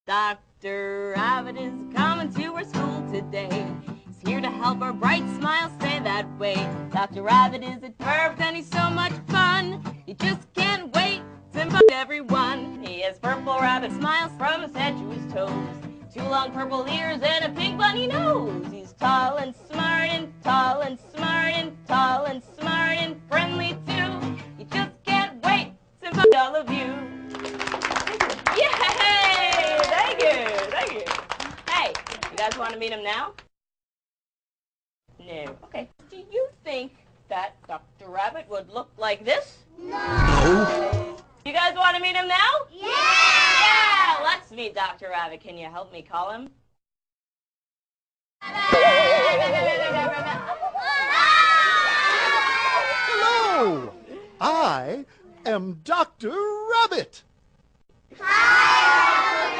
Dr. Rabbit is coming to our school today. He's here to help our bright smiles stay that way. Dr. Rabbit is a perfect and he's so much fun. You just can't wait to meet everyone. He has purple rabbit smiles from his head to his toes. 2 long purple ears and a pink bunny nose. He's tall and smart and tall and smart and tall and smart and friendly too. You just can't wait to meet all of you. Yay! Thank you, thank you. Hey, you guys want to meet him now? No. Okay. Do you think that Dr. Rabbit would look like this? No. You guys want to meet him now? Yeah! Yeah! Let's meet Dr. Rabbit. Can you help me call him? Hello! I am Dr. Rabbit. Hi,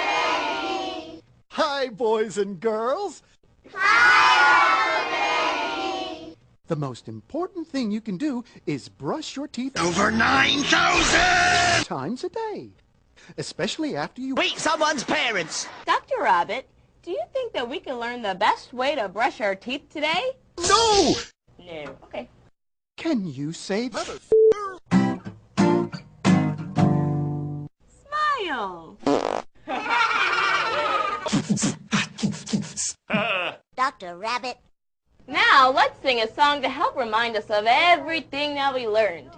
Hi, boys and girls. Hi, The most important thing you can do is brush your teeth Over 9,000! times a day, especially after you Meet someone's parents! Dr. Rabbit, do you think that we can learn the best way to brush our teeth today? No! No. Okay. Can you say Smile! Dr. Rabbit. Now, let's sing a song to help remind us of everything that we learned.